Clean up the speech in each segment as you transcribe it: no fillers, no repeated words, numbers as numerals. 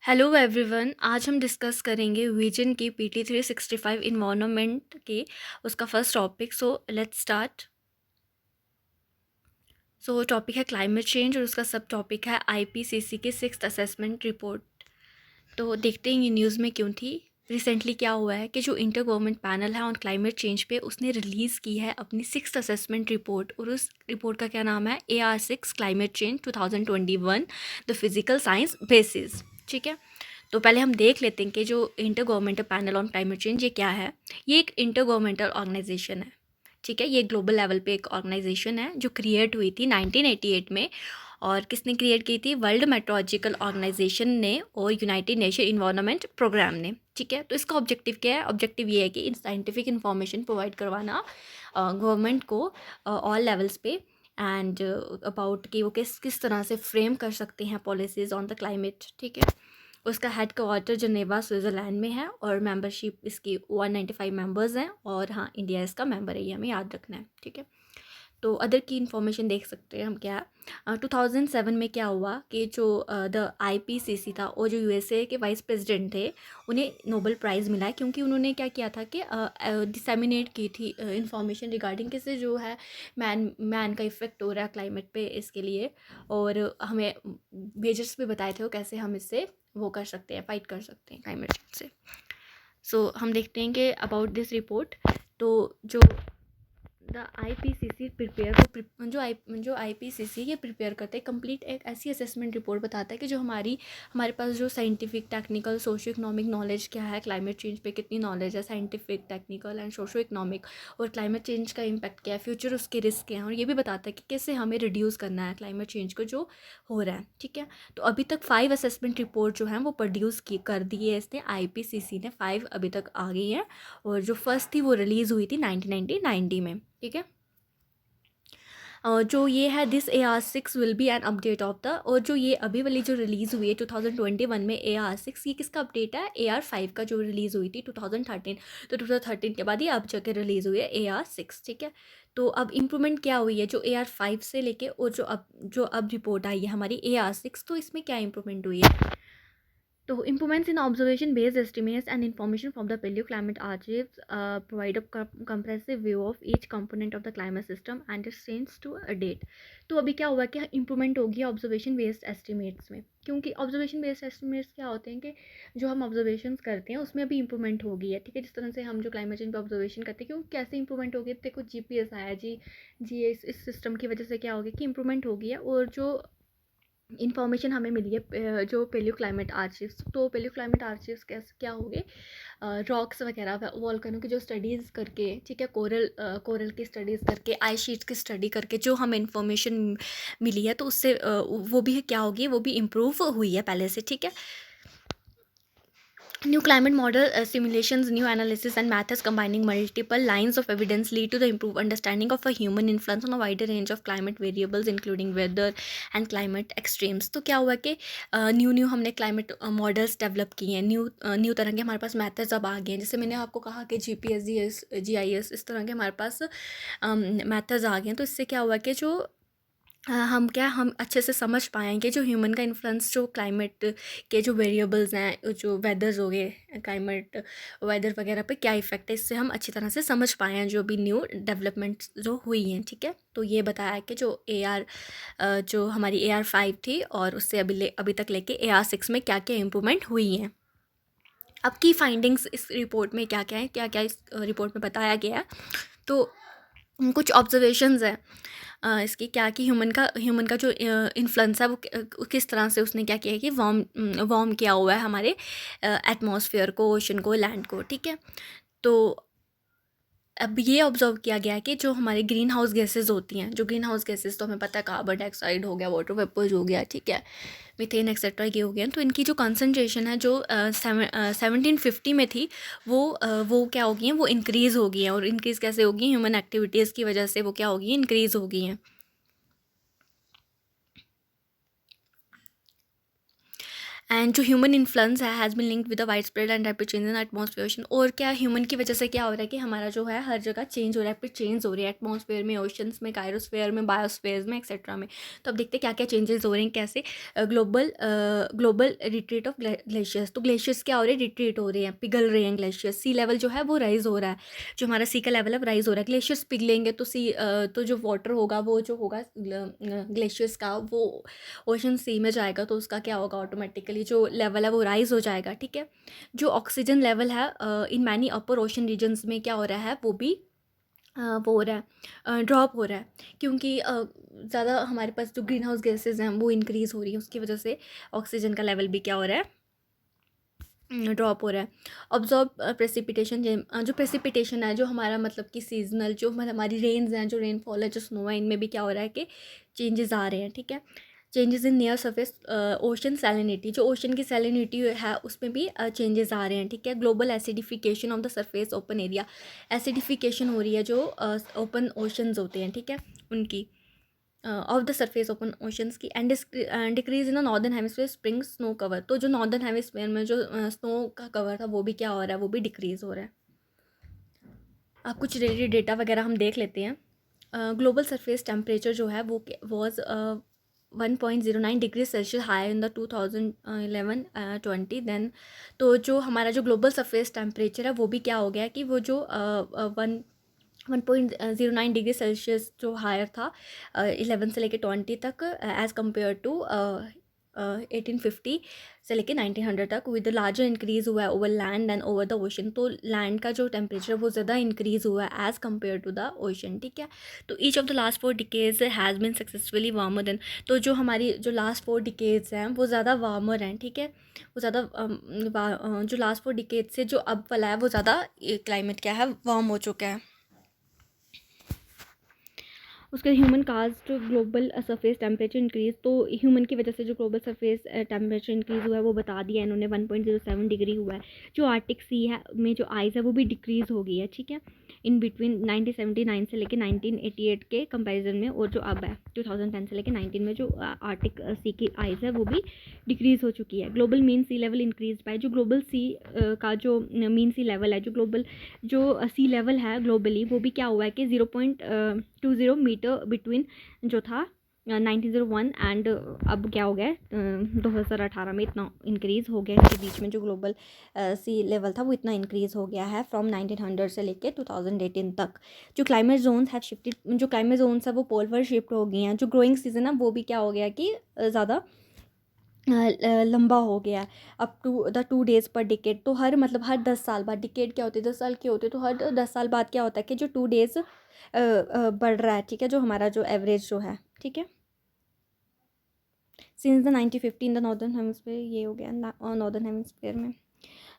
Hello everyone, आज हम discuss करेंगे विजन की PT 365 इन्वायरमेंट के उसका first topic. So let's start. So topic है क्लाइमेट चेंज और उसका सब टॉपिक है IPCC की 6th असेसमेंट रिपोर्ट। तो देखते हैं ये न्यूज़ में क्यों थी। रिसेंटली क्या हुआ है कि जो इंटर गवर्नमेंट पैनल है ऑन क्लाइमेट चेंज पे उसने रिलीज़ की है अपनी 6th असेसमेंट रिपोर्ट, और उस रिपोर्ट का क्या नाम है AR6 climate change 2021 the physical science basis. ठीक है, तो पहले हम देख लेते हैं कि जो inter governmental panel on climate change ये क्या है। ये एक इंटर गवर्नमेंटल ऑर्गेनाइजेशन है। ठीक है, ये ग्लोबल लेवल पे एक ऑर्गेनाइजेशन है जो क्रिएट हुई थी 1988 में। और किसने क्रिएट की थी? वर्ल्ड मेट्रोलॉजिकल ऑर्गेनाइजेशन ने और यूनाइटेड नेशन इन्वायरमेंट प्रोग्राम ने। ठीक है, तो इसका ऑब्जेक्टिव क्या है? ऑब्जेक्टिव ये है कि साइंटिफिक इन्फॉर्मेशन प्रोवाइड करवाना गवर्नमेंट को ऑल लेवल्स पे, एंड अबाउट कि वो किस किस तरह से फ्रेम कर सकते हैं पॉलिसीज़ ऑन द क्लाइमेट। ठीक है, उसका हेड क्वार्टर जनेवा स्विट्ज़रलैंड में है और मेंबरशिप इसकी 195 मेंबर्स हैं, और हाँ, इंडिया इसका मेंबर है, ये हमें याद रखना है। ठीक है, तो अदर की इन्फॉर्मेशन देख सकते हैं हम क्या। 2007 में क्या हुआ कि जो द IPCC था और जो USA के वाइस प्रेसिडेंट थे उन्हें नोबेल प्राइज़ मिला है, क्योंकि उन्होंने क्या किया था कि डिसैमिनेट की थी इन्फॉर्मेशन रिगार्डिंग कैसे जो है मैन का इफ़ेक्ट हो रहा है क्लाइमेट पे इसके लिए, और हमें मेजर्स भी बताए थे वो कैसे हम इससे वो कर सकते हैं, फाइट कर सकते हैं क्लाइमेट चेंज से। सो हम देखते हैं कि अबाउट दिस रिपोर्ट। तो जो द IPCC प्रिपेयर को जो IPCC ये प्रिपेयर करते हैं कंप्लीट एक ऐसी असेसमेंट रिपोर्ट बताता है कि जो हमारे पास जो scientific technical socio economic knowledge क्या है, क्लाइमेट चेंज पे कितनी नॉलेज है, scientific technical and socio economic, और क्लाइमेट चेंज का इम्पैक्ट क्या है, फ्यूचर उसके रिस्क क्या हैं, और ये भी बताता है कि कैसे हमें रिड्यूस करना है क्लाइमेट चेंज को जो हो रहा है। ठीक है, तो अभी तक 5 असेसमेंट रिपोर्ट जो हैं वो प्रोड्यूस की कर दी है इसने, IPCC ने 5 अभी तक आ गई हैं, और जो फर्स्ट थी वो रिलीज़ हुई थी 1990 में। ठीक है, जो ये है this AR6 will be an update of the, और जो ये अभी वाली जो रिलीज़ हुई है 2021 में AR6, ये किसका अपडेट है? AR5 का जो रिलीज़ हुई थी 2013। तो 2013 के बाद ये अब जाके रिलीज़ हुई है AR6। ठीक है, तो अब इम्प्रूवमेंट क्या हुई है जो AR5 से लेके, और जो अब रिपोर्ट आई है हमारी AR6, तो इसमें क्या इम्प्रूवमेंट हुई है? तो improvements in observation-based estimates and information from the paleoclimate archives provide a comprehensive view of each component of the climate system and its change to a date। तो अभी क्या हुआ कि इम्प्रूवमेंट होगी ऑब्जर्वेशन बेस्ड एस्टिमेट्स में, क्योंकि observation based estimates क्या होते हैं कि जो हम ऑब्जर्वेशंस करते हैं उसमें अभी इंप्रूवमेंट हो गई है। ठीक है, जिस तरह से हम जो क्लाइमेट चेंज पे ऑब्जर्वेशन करते हैं, क्यों कैसे इंप्रूवमेंट हो गई? देखो GPS आया जी इस सिस्टम की वजह से क्या हो गया कि इंप्रूवमेंट हो गई है, और जो इन्फॉर्मेशन हमें मिली है जो पेलियो क्लाइमेट आर्चिव्स, तो पेलियो क्लाइमेट आर्चिव्स कैसे क्या हो गए, रॉक्स वगैरह वॉल्कनों की जो स्टडीज़ करके, ठीक है, कोरल की स्टडीज़ करके, आई शीट्स की स्टडी करके जो हमें इन्फॉर्मेशन मिली है, तो उससे वो भी क्या होगी, वो भी इम्प्रूव हुई है पहले से। ठीक है, new climate model simulations, new analysis and methods combining multiple lines of evidence lead to the improved understanding of a human influence on a wider range of climate variables including weather and climate extremes। तो क्या हुआ कि new हमने climate models develop किए हैं, new तरह के हमारे पास मेथड्स अब आ गए हैं। जैसे मैंने आपको कहा कि GPS GIS इस तरह के हमारे पास मेथड्स आ गए हैं। तो इससे क्या हुआ कि जो हम अच्छे से समझ पाएंगे जो ह्यूमन का इन्फ्लुएंस जो क्लाइमेट के जो वेरिएबल्स हैं, जो वेदर्स हो गए, क्लाइमेट वेदर वगैरह पे क्या इफ़ेक्ट है, इससे हम अच्छी तरह से समझ पाए हैं जो भी न्यू डेवलपमेंट्स जो हुई हैं। ठीक है, तो ये बताया है कि जो हमारी AR5 थी और उससे अभी तक लेके AR6 में क्या क्या इम्प्रूवमेंट हुई हैं। अब की फाइंडिंग्स इस रिपोर्ट में क्या क्या है, क्या क्या इस रिपोर्ट में बताया गया है। तो कुछ ऑब्जर्वेशंस हैं इसकी, क्या कि ह्यूमन का जो इन्फ्लुएंस है वो किस तरह से उसने क्या किया है कि वार्म किया हुआ है हमारे एटमॉस्फेयर को, ओशन को, लैंड को। ठीक है, तो अब ये ऑब्जर्व किया गया है कि जो हमारे ग्रीन हाउस गैसेज होती हैं, जो ग्रीन हाउस गैसेज तो हमें पता है कार्बन डाइऑक्साइड हो गया, वाटर वेपर्स हो गया, ठीक है, मीथेन एक्सेट्रा ये हो गया, तो इनकी जो कंसनट्रेशन है जो 1750 में थी वो क्या हो गई हैं, वो इंक्रीज़ हो गई हैं। और इंक्रीज़ कैसे होगी? ह्यूमन एक्टिविटीज़ की वजह से वो क्या होगी, इंक्रीज़ हो गई हैं। एंड जो ह्यूमन इन्फ्लुएंस है has been linked with the wide spread and rapid change in atmosphere ocean. और क्या ह्यूमन की वजह से क्या हो रहा है कि हमारा जो है हर जगह चेंज हो रहा है, रैपिड चेंज हो रही है एटमॉस्फेयर में, ओशंस में, कायरोस्फेयर में, बायोस्फेयर में, एक्सेट्रा में। तो अब देखते हैं क्या क्या चेंजेस हो रहे हैं, कैसे ग्लोबल रिट्रीट ऑफ ग्लेशियर्स। तो ग्लेशियर्स क्या हो रहे हैं, रिट्रीट हो रहे हैं, पिघल रहे हैं ग्लेशियर्स। सी लेवल जो है वो राइज हो रहा है, जो हमारा सी का लेवल है वो राइज हो रहा है। ग्लेशियर्स पिघलेंगे तो तो जो वाटर होगा वो जो होगा ग्लेशियर्स का, वो ओशन सी में जाएगा, तो उसका क्या होगा, ऑटोमेटिकली जो लेवल है वो राइज हो जाएगा। ठीक है। जो ऑक्सीजन लेवल है in many upper ocean regions में क्या हो रहा है, वो भी वो हो रहा है, ड्रॉप हो रहा है, क्योंकि ज़्यादा हमारे पास जो ग्रीन हाउस गैसेज हैं वो इंक्रीज़ हो रही है, उसकी वजह से ऑक्सीजन का लेवल भी क्या हो रहा है, ड्रॉप हो रहा है। ऑब्जॉर्ब प्रेसिपिटेशन, जो प्रेसिपिटेशन है जो हमारा मतलब कि सीजनल जो हमारी रेंज हैं, जो रेनफॉल है, जो स्नो है, इनमें भी क्या हो रहा है कि चेंजेस आ रहे हैं। ठीक है। Changes in near surface ocean salinity, जो ओशन की सैलिनिटी है उसमें भी चेंजेस आ रहे हैं। ठीक है। Global acidification of the surface open area, acidification हो रही है जो ओपन ओशंस होते हैं। ठीक है। उनकी off the surface open oceans की। And decrease in the northern hemisphere spring snow cover, तो जो नॉर्दर्न हेमिस्फीयर में जो स्नो का कवर था वो भी क्या हो रहा है, वो भी डिक्रीज़ हो रहा है। अब कुछ रिलेटेड डेटा वगैरह हम देख लेते हैं। ग्लोबल सरफेस टेम्परेचर जो है वो was 1.09 degree Celsius high in the 2011-20 than. तो जो हमारा जो ग्लोबल सरफेस टेम्परेचर है वो भी क्या हो गया कि वो जो 1.09 डिग्री सेल्सियस जो हायर था 11 से लेके 20 तक, एज़ कम्पेयर टू 1850 से लेके 1900 तक, विद लार्जर इंक्रीज़ हुआ है over land and over the ocean. तो लैंड का जो टेम्परेचर वो ज़्यादा इंक्रीज़ हुआ है as compare to the ocean. ठीक है। तो each of the last 4 decades has been successfully warmer than, तो जो हमारी जो लास्ट 4 डिकेड्स हैं वो ज़्यादा वार्मर हैं। ठीक है। वो ज़्यादा जो लास्ट 4 डिकेड से जो अब वाला है वो ज़्यादा क्लाइमेट क्या है, वार्म हो चुका है। उसके human caused global surface temperature increase, तो ह्यूमन की वजह से जो ग्लोबल सरफेस टेम्परेचर इंक्रीज़ हुआ है वो बता दिया इन्होंने, 1.07 डिग्री हुआ है। जो आर्टिक सी है में जो आइस है वो भी डिक्रीज़ हो गई है। ठीक है। इन बिटवीन 1979 से लेके 1988 के कंपैरिजन में, और जो अब है 2010 से लेके 19 में जो आर्टिक सी की आइस है वो भी डिक्रीज़ हो चुकी है। Global mean sea level increase by, जो ग्लोबल सी का जो मीन सी लेवल है, जो ग्लोबल जो सी लेवल है ग्लोबली, वो भी क्या हुआ है कि 0.20 मीटर बिटवीन जो था 1901 एंड अब क्या हो गया 2018 में इतना इंक्रीज़ हो गया। इसके बीच में जो ग्लोबल सी लेवल था वो इतना इंक्रीज़ हो गया है फ्रॉम 1900 से लेके 2018 तक। जो क्लाइमेट जोन्स हैव शिफ्टेड, जो क्लाइमेट जोन्स है वो पोलवर शिफ्ट हो गई हैं। जो ग्रोइंग सीजन है वो भी क्या हो गया कि ज़्यादा लंबा हो गया है, अप टू द 2 डेज़ पर डिकेड। तो हर मतलब हर 10 साल बाद, डिकेड क्या होती है, 10 साल की होती है, तो हर 10 साल बाद क्या होता है कि जो 2 डेज़ बढ़ रहा है। ठीक है। जो हमारा जो एवरेज जो है। ठीक है। Since the 1950 in the northern hemisphere, ये हो गया नॉर्दर्न हेमिस्फीयर में।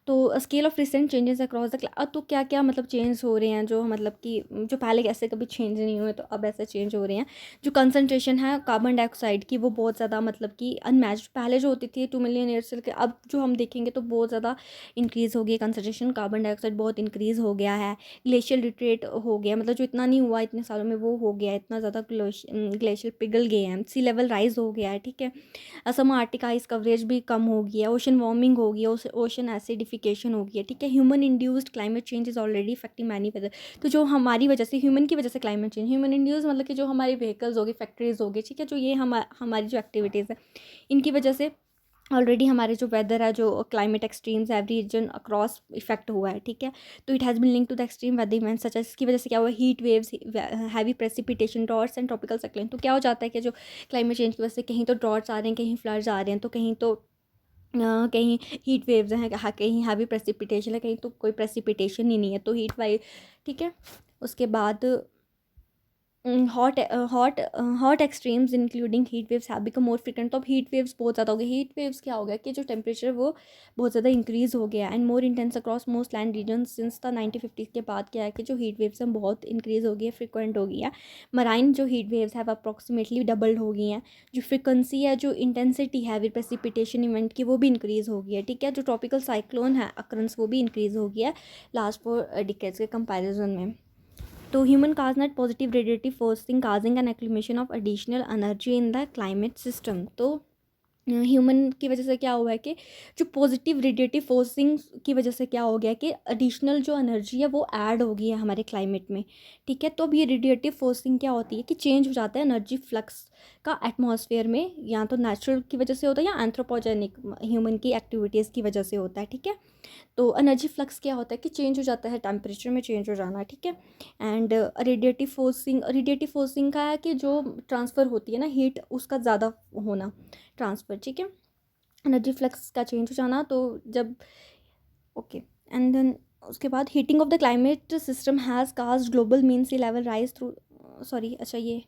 तो scale of recent changes across the तो क्या क्या मतलब चेंज हो रहे हैं, जो मतलब कि जो पहले ऐसे कभी चेंज नहीं हुए तो अब ऐसे चेंज हो रहे हैं। जो कंसनट्रेशन है कार्बन डाइऑक्साइड की वो बहुत ज़्यादा मतलब कि अनमैच्ड, पहले जो होती थी 2 मिलियन ईयर्स से, अब जो हम देखेंगे तो बहुत ज़्यादा इंक्रीज़ हो गई है कंसनट्रेशन, कार्बन डाइऑक्साइड बहुत इंक्रीज़ हो गया है। ग्लेशियल रिट्रीट हो गया, मतलब जो इतना नहीं हुआ इतने सालों में वो हो गया है, इतना ज़्यादा ग्लेशियर पिघल गए हैं, सी लेवल राइज हो गया है। ठीक है। असम आर्टिक आइस कवरेज भी कम हो गई है, ओशन वार्मिंग हो गई है, ओशन एसिडिफिकेशन हो गई है। ठीक है। Human induced climate change is already affecting many weather, तो जो हमारी वजह से, ह्यूमन की वजह से क्लाइमेट चेंज, ह्यूमन इंड्यूस मतलब कि जो हमारी व्हीकल्स होगी, फैक्ट्रीज होगी, ठीक है, जो ये हमारी जो एक्टिविटीज़ है इनकी वजह से ऑलरेडी हमारे जो वेदर है, जो climate extremes every region across affect हुआ है। ठीक है। तो it has been link to the extreme weather events such as, इसकी वजह से क्या हुआ, heat waves, heavy precipitation, droughts and tropical cyclone. तो क्या हो जाता है कि जो क्लाइमेट चेंज की वजह से कहीं तो ड्रॉट्स आ रहे हैं, कहीं फ्लड्स आ रहे हैं, तो कहीं तो कहीं हीट वेव्स हैं, कहीं हैवी प्रेसिपिटेशन है, कहीं तो कोई प्रेसिपिटेशन ही नहीं है, तो हीट वाइव। ठीक है। उसके बाद hot extremes including heat waves have become more frequent. तो अब हीट वेव्स बहुत ज़्यादा हो गए। हीट वेव्स क्या हो गया कि जो टेम्परेचर वो बहुत ज़्यादा इंक्रीज़ हो गया and more intense across most land region since the 1950 के बाद क्या है कि जो हीट वेव्स हैं बहुत इंक्रीज़ हो गई है, फ्रिक्वेंट हो गई है। मराइन जो हीट वेव्स है अप्रॉक्सीमेटली डबल्ड हो गई हैं। जो फ्रिक्वेंसी है, जो इंटेंसिटी है विद प्रेसिपिटेशन इवेंट की, वो भी इंक्रीज़ हो गई है। ठीक है। जो ट्रॉपिकल साइक्लोन है अक्रंस, वो भी इंक्रीज़ हो गया है लास्ट 4 डिकेड्स के कंपेरिजन में। तो human cause net positive radiative forcing causing an accumulation of additional energy in the climate system। तो ह्यूमन की वजह से क्या हुआ है कि जो पॉजिटिव रेडिएटिव फोर्सिंग की वजह से क्या हो गया कि एडिशनल जो एनर्जी है वो ऐड हो गई है हमारे क्लाइमेट में। ठीक है, तो अब ये रेडिएटिव फोर्सिंग क्या होती है कि चेंज हो जाता है एनर्जी फ्लक्स का एटमॉस्फेयर में, या तो नेचुरल की वजह से होता है या एंथ्रोपोजेनिक ह्यूमन की एक्टिविटीज़ की वजह से होता है। ठीक है, तो एनर्जी फ्लक्स क्या होता है कि चेंज हो जाता है, टेम्परेचर में चेंज हो जाना। ठीक है, एंड रेडिएटिव फोर्सिंग का है कि जो ट्रांसफ़र होती है ना हीट, उसका ज़्यादा होना ट्रांसफ़र। ठीक है, एनर्जी फ्लक्स का चेंज हो जाना। तो जब ओके, एंड देन उसके बाद heating of the climate system has caused global mean sea level rise through sorry अच्छा ये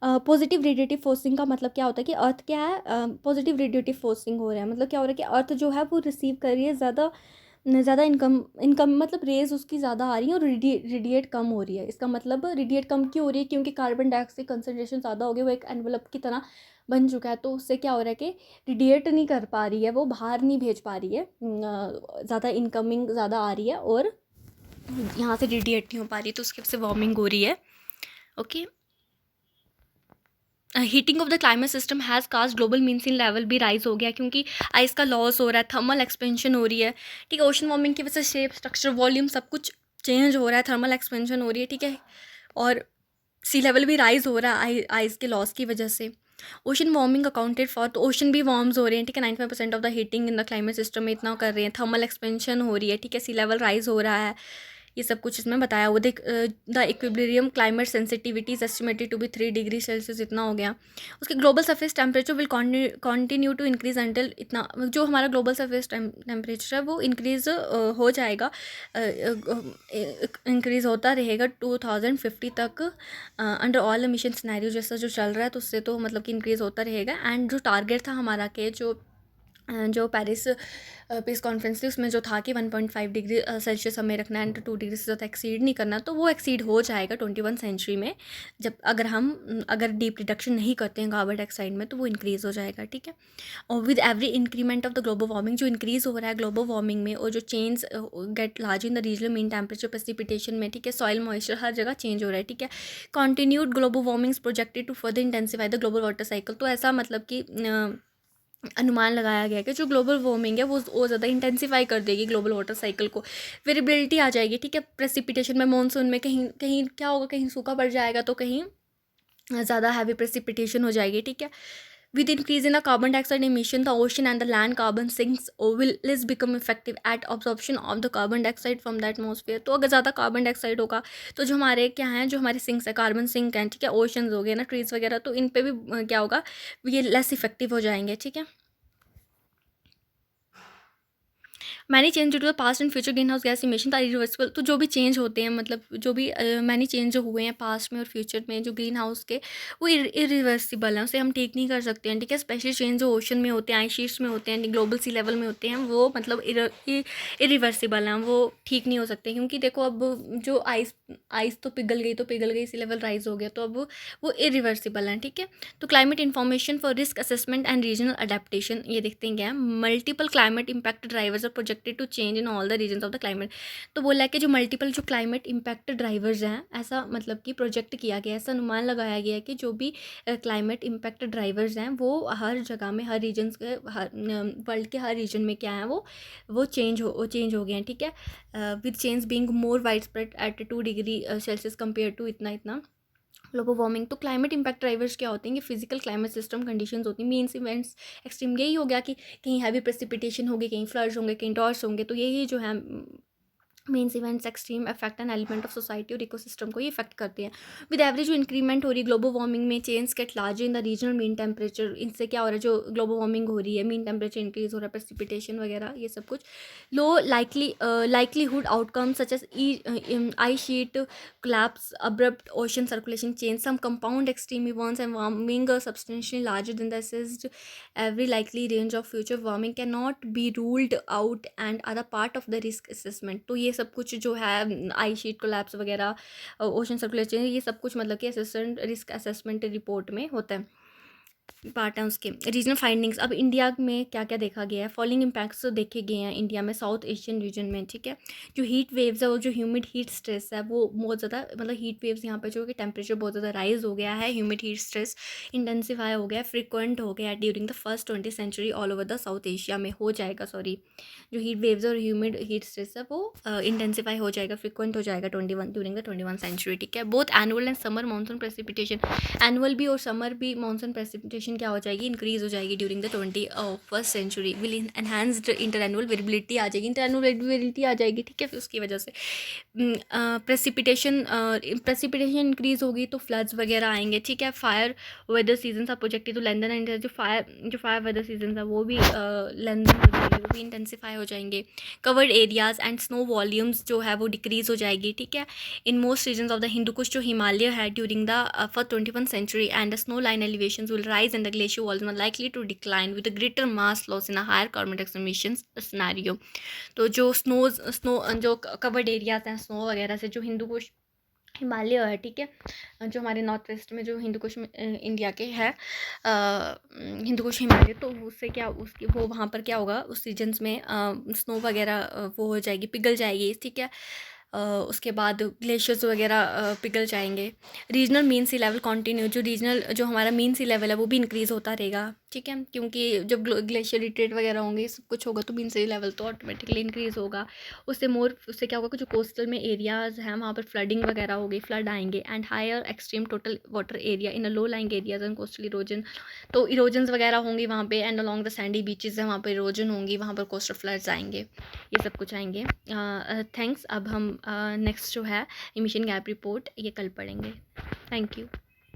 पॉजिटिव रेडिएटिव फोर्सिंग का मतलब क्या होता है कि अर्थ क्या है, पॉजिटिव रेडिएटिव फोर्सिंग हो रहा है, मतलब क्या हो रहा है कि अर्थ जो है वो रिसीव कर रही है ज़्यादा इनकम इनकम मतलब रेज उसकी ज़्यादा आ रही है, और रेडिएट कम हो रही है। इसका मतलब रेडिएट कम क्यों हो रही है, क्योंकि कार्बन डाइऑक्साइड कंसनट्रेशन ज़्यादा हो गया, वो एक एनवलप की तरह बन चुका है। तो उससे क्या हो रहा है कि रेडिएट नहीं कर पा रही है, वो बाहर नहीं भेज पा रही है, ज़्यादा इनकमिंग ज़्यादा आ रही है और यहाँ से रेडिएट नहीं हो पा रही, तो उसकी वजह से वार्मिंग हो रही है। Okay, heating of the climate system has caused global mean sea level भी राइज हो गया, क्योंकि आइस का लॉस हो रहा है, थर्मल एक्सपेंशन हो रही है। ठीक है, ओशन वार्मिंग की वजह से शेप स्ट्रक्चर वॉल्यूम सब कुछ चेंज हो रहा है, थर्मल एक्सपेंशन हो रही है। ठीक है, और सी लेवल भी राइज हो रहा है आइस के लॉस की वजह से। ओशन वार्मिंग अकाउंटेड फॉर, तो ओशन भी वार्म्स हो रहे हैं। ठीक है, 95% of the heating in the climate system में इतना कर रहे हैं, थर्मल एक्सपेंशन हो रही है। ठीक है, सी लेवल राइज हो रहा है, ये सब कुछ इसमें बताया हुआ। देख, the equilibrium climate sensitivity is estimated to be 3 degree Celsius इतना हो गया। उसके global surface temperature will continue to increase until, इतना जो हमारा ग्लोबल सरफेस टेम्परेचर है वो इंक्रीज हो जाएगा, इंक्रीज होता रहेगा 2050 तक, अंडर ऑल एमिशन सिनेरियो जैसा जो चल रहा है, तो उससे तो मतलब कि इंक्रीज़ होता रहेगा। एंड जो टारगेट था हमारा के जो पेरिस पीस कॉन्फ्रेंस थी, उसमें जो था कि 1.5 डिग्री सेल्सियस हमें रखना है एंड 2 डिग्री से ज़्यादा एक्सीड नहीं करना, तो वो एक्सीड हो जाएगा 21 सेंचुरी में, जब अगर डीप रिडक्शन नहीं करते हैं कार्बन डाइऑक्साइड में, तो वो इंक्रीज़ हो जाएगा। ठीक है, और with every increment of the global warming, जो इंक्रीज़ हो रहा है ग्लोबल वार्मिंग में, और जो change get large in the regional mean temperature, precipitation में, ठीक है, सॉइल मॉइस्चर हर जगह चेंज हो रहा है। ठीक है, continued global warming projected to further intensify the global water cycle, तो ऐसा मतलब कि अनुमान लगाया गया है कि जो ग्लोबल वार्मिंग है वो ज़्यादा इंटेंसिफाई कर देगी ग्लोबल वाटर साइकिल को, वेरिएबिलिटी आ जाएगी। ठीक है, प्रेसिपिटेशन में मानसून में कहीं कहीं क्या होगा, कहीं सूखा पड़ जाएगा, तो कहीं ज़्यादा हैवी प्रेसिपिटेशन हो जाएगी। ठीक है, with increase in the carbon dioxide emission, the ocean and the land carbon sinks or will less become effective at absorption of the carbon dioxide from the atmosphere। तो अगर ज़्यादा कार्बन डाइऑक्साइड होगा, तो जो हमारे क्या हैं, जो हमारे सिंक्स है, कार्बन सिंक हैं, ठीक है, ओशंस हो गए ना, ट्रीज वगैरह, तो इन पे भी क्या होगा, ये लेस इफेक्टिव हो जाएंगे। ठीक है, many change due to the past and future green house gas emission are reversible, तो जो भी चेंज होते हैं, मतलब जो भी मैनी चेंज जो हुए हैं पास्ट में और फ्यूचर में, जो ग्रीन हाउस के, वो इरिवर्सिबल हैं, उसे हम ठीक नहीं कर सकते हैं। ठीक है, स्पेशली चेंज जो ओशन में होते हैं, आइस शीट्स में होते हैं, ग्लोबल सी लेवल में होते हैं, वो मतलब इरिवर्सिबल हैं, वो ठीक नहीं हो सकते। क्योंकि देखो, अब जो आइस तो पिघल गई, सी लेवल राइज हो गया, तो अब वो इरिवर्सिबल हैं। ठीक है, तो climate information for risk assessment and regional adaptation, ये देखते हैं क्या है, multiple climate impact drivers are projected to change in all the regions of the climate. तो बोला है कि जो मल्टीपल जो क्लाइमेट इम्पैक्ट ड्राइवर्स हैं, ऐसा मतलब कि प्रोजेक्ट किया गया है, ऐसा अनुमान लगाया गया है कि जो भी क्लाइमेट इम्पैक्ट ड्राइवर्स हैं, वो हर जगह में, हर रीजन्स के, हर वर्ल्ड के हर रीजन में क्या है, वो चेंज हो गए हैं। ठीक है, with change being more wide spread at 2 degree Celsius compare to इतना इतना ग्लोबल वार्मिंग। तो क्लाइमेट इम्पैक्ट ड्राइवर्स क्या होते हैं कि फिजिकल क्लाइमेट सिस्टम कंडीशंस होती हैं, मीन्स इवेंट्स एक्सट्रीम, यही हो गया कि कहीं हैवी प्रेसिपिटेशन होगी, कहीं फ्लड्स होंगे, कहीं टॉर्स होंगे, तो यही जो है means events extreme effect and element of society और इकोसिस्टम को ये इफेक्ट करते हैं। विद एवरेज जो इंक्रीमेंट हो रही है ग्लोबल वार्मिंग में, change get larger in the regional mean temperature, इनसे क्या हो रहा है, जो ग्लोबल वार्मिंग हो रही है, मीन टेम्परेचर इंक्रीज हो रहा है, प्रेसिपिटेशन वगैरह, ये सब कुछ low likelihood outcome such as ice sheet collapse, abrupt ocean circulation change, some compound extreme events and warming are substantially larger than the assessed every likely range of future warming cannot be ruled out and are a part of the risk assessment। तो ये सब कुछ जो है आई sheet collapse वगैरह, ocean circulation, ये सब कुछ मतलब कि असेसमेंट, रिस्क असेसमेंट रिपोर्ट में होता है। पार्ट हैं उसके। रीजनल फाइंडिंग्स, अब इंडिया में क्या क्या देखा गया है, फॉलोइंग इम्पैक्ट्स तो देखे गए हैं इंडिया में, साउथ एशियन रीजन में, ठीक है। जो हीट वेव्स है और जो ह्यूमिड हीट स्ट्रेस है वो बहुत ज़्यादा, मतलब हीट वेव्स यहाँ पे जो कि टेम्परेचर बहुत ज़्यादा राइज हो गया है, ह्यूमिड हीट स्ट्रेस इंटेंसीफाई हो गया, फ्रिक्वेंट हो गया during the first 20th century all over the South Asia में हो जाएगा, सॉरी। जो हीट वेव्स और ह्यूमिड हीट स्ट्रेस है वो इंटेंसीफाई हो जाएगा, फ्रिक्वेंट हो जाएगा 21 ड्यूरिंग द 21 सेंचुरी, ठीक है। Both annual and summer monsoon precipitation, annual भी और समर भी मानसून प्रेसिपिटेशन क्या हो जाएगी, इंक्रीज हो जाएगी during the 21st century. Will enhanced inter annual variability आ जाएगी, इंटर एनुअल वेरिएबिलिटी आ जाएगी, ठीक है। फिर उसकी वजह से प्रेसिपिटेशन इंक्रीज होगी तो फ्लड्स वगैरह आएंगे, ठीक है। Fire weather season are projected to lengthen and जो फायर वेदर सीजन है वो भी लेंथन हो जाएंगे, वो भी इंटेंसीफाई हो जाएंगे। Covered areas and snow volumes जो है वो डिक्रीज हो जाएगी, ठीक है। In most regions of the Hindu Kush जो हिमालय है during the first 21st century and the snow line elevations will rise and the glacier walls are likely to decline with greater mass loss in a higher carbon dioxide emissions scenario. तो जो snow जो covered areas हैं snow वगैरह से, जो हिंदू कुश हिमालय है, ठीक है, जो हमारे नॉर्थ वेस्ट में जो हिंदू कुश इंडिया के है हिंदू कुश हिमालय, तो उससे क्या उसकी वो वहाँ पर क्या होगा उस सीजन्स में स्नो वगैरह वो हो जाएगी, पिघल जाएगी, ठीक है। उसके बाद ग्लेशियर्स वगैरह पिघल जाएंगे। Regional mean sea level continue, जो रीजनल जो हमारा मीन सी लेवल है वो भी इंक्रीज़ होता रहेगा, ठीक है, क्योंकि जब ग्लेशियर रिट्रीट वगैरह होंगे सब कुछ होगा तो मीन सी लेवल तो ऑटोमेटिकली इंक्रीज़ होगा। उससे क्या होगा कि जो कोस्टल में एरियाज़ हैं वहाँ पर फ्लडिंग वगैरह होगी, फ्लड आएंगे and higher extreme total water area in low lying areas and coastal erosion, तो इरोजन्स वगैरह होंगी वहाँ पे and along the sandy beaches है वहाँ पर इरोजन होंगी, वहाँ पर कोस्टल फ्लड्स आएंगे, ये सब कुछ आएंगे। थैंक्स। अब हम नेक्स्ट जो है इमिशन गैप रिपोर्ट ये कल पढ़ेंगे। Thank you.